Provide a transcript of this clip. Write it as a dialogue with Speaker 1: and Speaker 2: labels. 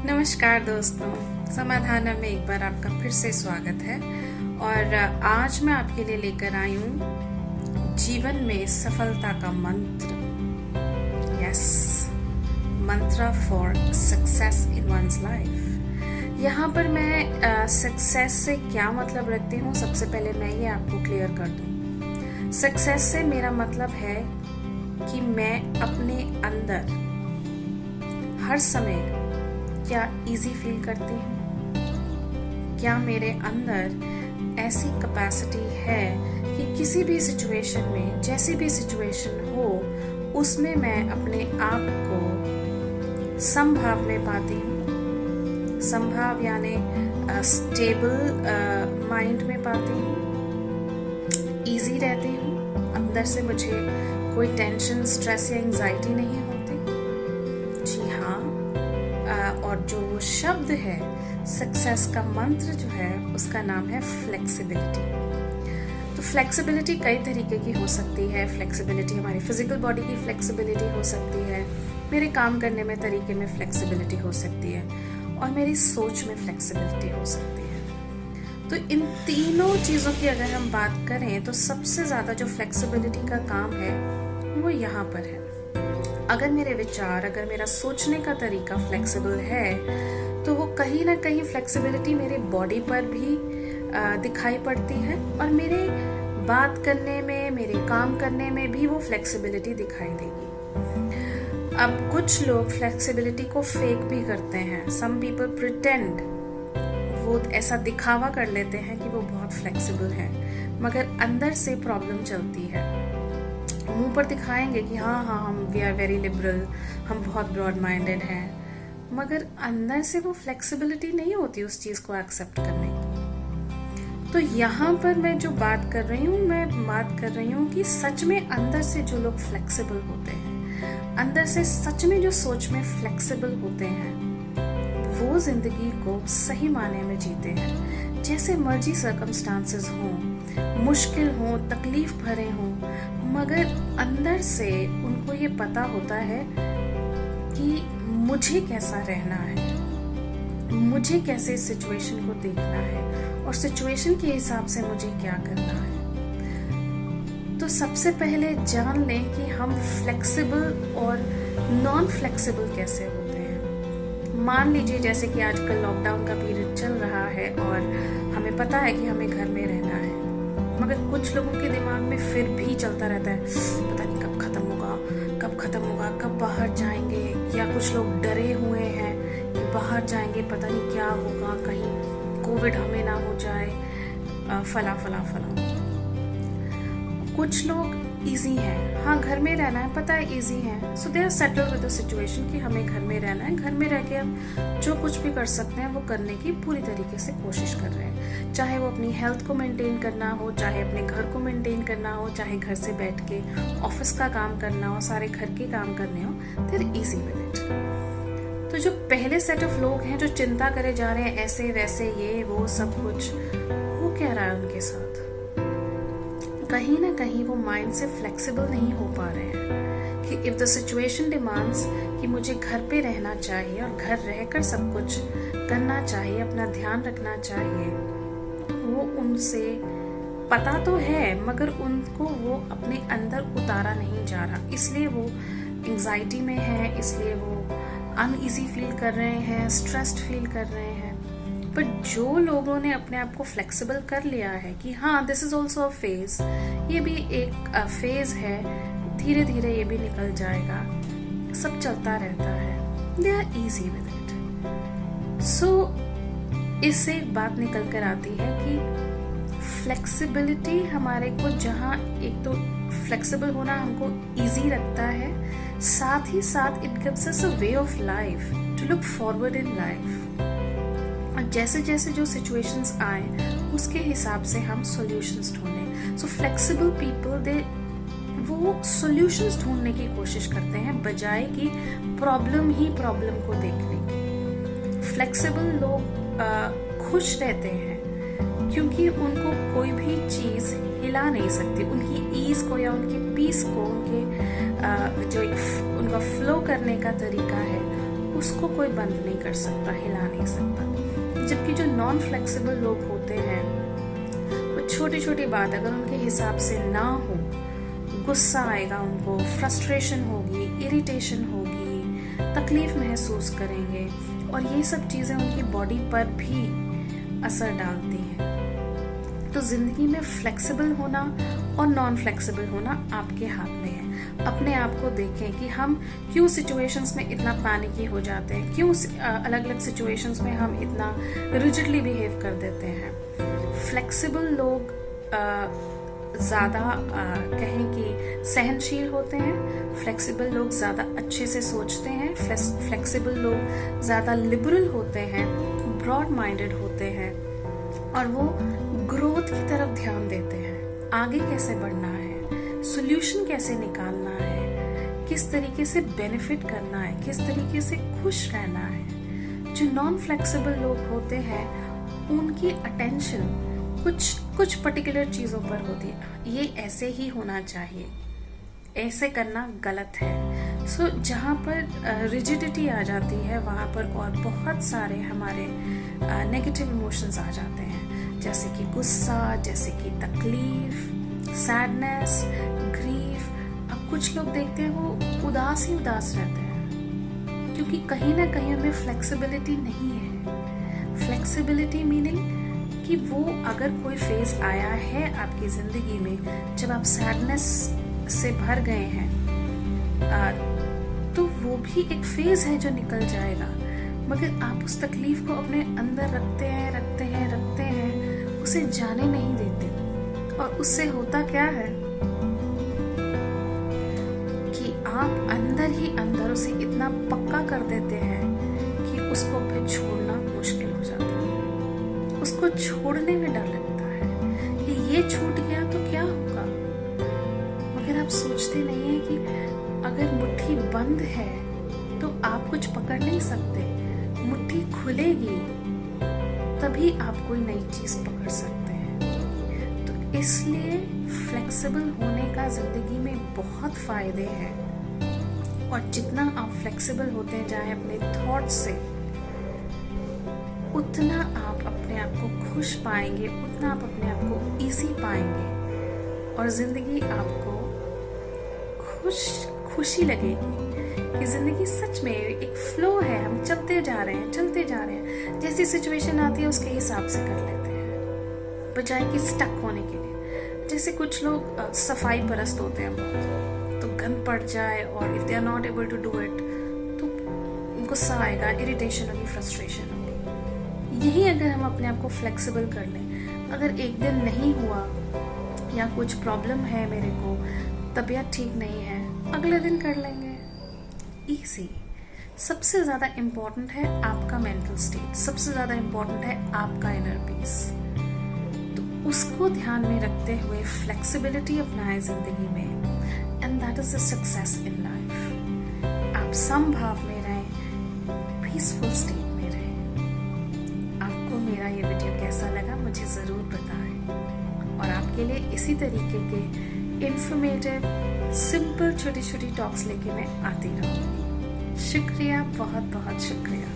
Speaker 1: नमस्कार दोस्तों, समाधान में एक बार आपका फिर से स्वागत है। और आज मैं आपके लिए लेकर आई हूँ जीवन में सफलता का मंत्र। यस, मंत्र for success in one's life. यहाँ पर मैं सक्सेस से क्या मतलब रखती हूँ, सबसे पहले मैं ये आपको क्लियर कर दूँ। सक्सेस से मेरा मतलब है कि मैं अपने अंदर हर समय क्या इजी फील करती हूँ, क्या मेरे अंदर ऐसी कैपेसिटी है कि किसी भी सिचुएशन में, जैसी भी सिचुएशन हो, उसमें मैं अपने आप को संभाव में पाती हूँ। संभाव यानी स्टेबल माइंड में पाती हूँ, इजी रहती हूँ, अंदर से मुझे कोई टेंशन, स्ट्रेस या एंजाइटी नहीं होती। जी हाँ, और जो वो शब्द है, सक्सेस का मंत्र जो है, उसका नाम है फ्लेक्सिबिलिटी। तो फ्लेक्सिबिलिटी कई तरीके की हो सकती है। फ्लेक्सिबिलिटी हमारी फिजिकल बॉडी की फ्लेक्सिबिलिटी हो सकती है, मेरे काम करने में तरीके में फ्लेक्सिबिलिटी हो सकती है, और मेरी सोच में फ्लेक्सिबिलिटी हो सकती है। तो इन तीनों चीज़ों की अगर हम बात करें तो सबसे ज़्यादा जो फ्लेक्सिबिलिटी का काम है वो यहाँ पर है। अगर मेरे विचार, अगर मेरा सोचने का तरीका फ्लेक्सिबल है तो वो कहीं ना कहीं फ्लेक्सिबिलिटी मेरे बॉडी पर भी दिखाई पड़ती है, और मेरे बात करने में, मेरे काम करने में भी वो फ्लेक्सिबिलिटी दिखाई देगी। अब कुछ लोग फ्लेक्सिबिलिटी को फेक भी करते हैं। सम पीपल प्रिटेंड, वो ऐसा दिखावा कर लेते हैं कि वो बहुत फ्लेक्सिबल है, मगर अंदर से प्रॉब्लम चलती है। मुंह पर दिखाएंगे कि हाँ हाँ हम वी आर वेरी लिबरल, हम बहुत ब्रॉड माइंडेड हैं, मगर अंदर से वो फ्लेक्सिबिलिटी नहीं होती उस चीज़ को एक्सेप्ट करने की। तो यहाँ पर मैं जो बात कर रही हूँ, मैं बात कर रही हूँ कि सच में अंदर से जो लोग फ्लेक्सिबल होते हैं, अंदर से सच में जो सोच में फ्लेक्सिबल होते हैं, वो जिंदगी को सही माने में जीते हैं। जैसे मर्जी सर्कमस्टांसेस हों, मुश्किल हों, तकलीफ भरे हों, मगर अंदर से उनको ये पता होता है कि मुझे कैसा रहना है, मुझे कैसे सिचुएशन को देखना है, और सिचुएशन के हिसाब से मुझे क्या करना है। तो सबसे पहले जान लें कि हम फ्लेक्सिबल और नॉन फ्लेक्सिबल कैसे होते हैं। मान लीजिए जैसे कि आजकल लॉकडाउन का पीरियड चल रहा है और हमें पता है कि हमें घर में रहना है, मगर कुछ लोगों के दिमाग में फिर भी चलता रहता है, पता नहीं कब खत्म होगा, कब खत्म होगा, कब बाहर जाएंगे, या कुछ लोग डरे हुए हैं कि बाहर जाएंगे पता नहीं क्या होगा, कहीं कोविड हमें ना हो जाए, फला फला फला। कुछ लोग इजी हैं, हाँ घर में रहना है, पता है इजी है, so they are settled with the situation कि हमें घर में रहना है, घर में रह के हम जो कुछ भी कर सकते हैं वो करने की पूरी तरीके से कोशिश कर रहे हैं। चाहे वो अपनी हेल्थ को मेंटेन करना हो, चाहे अपने घर को मेंटेन करना हो, चाहे घर से बैठ के ऑफिस का काम करना हो, सारे घर के काम करने हो, they are easy with it. तो जो पहले सेट ऑफ लोग हैं जो चिंता करे जा रहे हैं ऐसे वैसे, ये वो सब कुछ, वो क्या रहा है उनके साथ, कहीं ना कहीं वो माइंड से फ्लेक्सिबल नहीं हो पा रहे हैं कि इफ द सिचुएशन डिमांड्स कि मुझे घर पे रहना चाहिए और घर रहकर सब कुछ करना चाहिए, अपना ध्यान रखना चाहिए, वो उनसे पता तो है मगर उनको वो अपने अंदर उतारा नहीं जा रहा, इसलिए वो एंजाइटी में है, इसलिए वो अनईजी फील कर रहे हैं, स्ट्रेस्ड फील कर रहे हैं। पर जो लोगों ने अपने आप को फ्लेक्सिबल कर लिया है कि हाँ this is also a phase, ये भी एक फेज है, धीरे धीरे ये भी निकल जाएगा, सब चलता रहता है, they are easy with it. So इससे एक बात निकल कर आती है कि फ्लेक्सिबिलिटी हमारे को, जहाँ एक तो फ्लेक्सिबल होना हमको इजी रखता है, साथ ही साथ it gives us a way of life to look forward in life. जैसे जैसे जो सिचुएशंस आए उसके हिसाब से हम सॉल्यूशंस ढूंढें। सो फ्लेक्सिबल पीपल वो सॉल्यूशंस ढूंढने की कोशिश करते हैं बजाय कि प्रॉब्लम ही प्रॉब्लम को देखने की। फ्लेक्सिबल लोग खुश रहते हैं क्योंकि उनको कोई भी चीज़ हिला नहीं सकती, उनकी ईज को या उनकी पीस को, उनके जो एक उनका फ्लो करने का तरीका है उसको कोई बंद नहीं कर सकता, हिला नहीं सकता। जबकि जो नॉन फ्लेक्सिबल लोग होते हैं, वो छोटी छोटी बात अगर उनके हिसाब से ना हो, गुस्सा आएगा उनको, फ्रस्ट्रेशन होगी, इरिटेशन होगी, तकलीफ महसूस करेंगे, और ये सब चीज़ें उनकी बॉडी पर भी असर डालती हैं। तो ज़िंदगी में फ्लेक्सिबल होना और नॉन फ्लेक्सिबल होना आपके हाथ में है। अपने आप को देखें कि हम क्यों सिचुएशंस में इतना पैनिकी हो जाते हैं, क्यों अलग अलग सिचुएशंस में हम इतना रिजिडली बिहेव कर देते हैं। फ्लेक्सिबल लोग ज़्यादा कहें कि सहनशील होते हैं, फ्लेक्सिबल लोग ज़्यादा अच्छे से सोचते हैं, फ्लेक्सिबल लोग ज़्यादा लिबरल होते हैं, ब्रॉड माइंडेड होते हैं, और वो ग्रोथ की तरफ ध्यान देते हैं। आगे कैसे बढ़ना है, सॉल्यूशन कैसे निकालना है, किस तरीके से बेनिफिट करना है, किस तरीके से खुश रहना है। जो नॉन फ्लेक्सिबल लोग होते हैं उनकी अटेंशन कुछ पर्टिकुलर चीज़ों पर होती है। ये ऐसे ही होना चाहिए, ऐसे करना गलत है। सो जहाँ पर रिजिडिटी आ जाती है वहाँ पर और बहुत सारे हमारे नेगेटिव इमोशंस आ जाते हैं, जैसे कि गुस्सा, जैसे कि तकलीफ, सैडनेस, ग्रीफ। अब कुछ लोग देखते हैं वो उदास ही उदास रहते हैं, क्योंकि कहीं ना कहीं उनमें फ्लेक्सिबिलिटी नहीं है। फ्लेक्सिबिलिटी मीनिंग कि वो अगर कोई फेज आया है आपकी ज़िंदगी में जब आप सैडनेस से भर गए हैं, तो वो भी एक फेज है जो निकल जाएगा, मगर आप उस तकलीफ को अपने अंदर रखते हैं, उसे जाने नहीं देते। और उससे होता क्या है कि आप अंदर ही अंदर उसे इतना पक्का कर देते हैं कि उसको फिर छोड़ना मुश्किल हो जाता है। उसको छोड़ने में डर लगता है कि ये छूट गया तो क्या होगा, मगर आप सोचते नहीं है कि अगर मुट्ठी बंद है तो आप कुछ पकड़ नहीं सकते। मुट्ठी खुलेगी तभी आप कोई नई चीज पकड़ सकते हैं। तो इसलिए फ्लेक्सिबल होने का जिंदगी में बहुत फायदे हैं, और जितना आप फ्लेक्सिबल होते जाएं अपने थॉट से, उतना आप अपने आप को खुश पाएंगे, उतना आप अपने आप को इजी पाएंगे, और जिंदगी आपको खुशी लगेगी कि जिंदगी सच में एक फ्लो है। हम चलते जा रहे हैं, जैसी सिचुएशन आती है उसके हिसाब से कर लेते हैं, बजाय कि स्टक होने के लिए। जैसे कुछ लोग सफाई परस्त होते हैं बहुत, तो गंद पड़ जाए और if they are not able to do it तो गुस्सा आएगा, इरिटेशन होगी, फ्रस्ट्रेशन होगी। यही अगर हम अपने आप को फ्लेक्सिबल कर लें, अगर एक दिन नहीं हुआ या कुछ प्रॉब्लम है, मेरे को तबीयत ठीक नहीं है, अगले दिन कर लेंगे, इजी। सबसे ज़्यादा इम्पोर्टेंट है आपका मेंटल स्टेट, सबसे ज़्यादा इम्पोर्टेंट है आपका इनर पीस। तो उसको ध्यान में रखते हुए फ्लेक्सिबिलिटी अपनाएं जिंदगी में, and that is the success in life. आप समभाव में रहें, पीसफुल स्टेट में रहें। आपको मेरा ये वीडियो कैसा लगा मुझे ज़रूर बताएं, और आपके लिए इसी तरीके के इंफॉर्मेटिव सिंपल छोटी छोटी टॉक्स लेके मैं आती रहूँगी। शुक्रिया, बहुत बहुत शुक्रिया।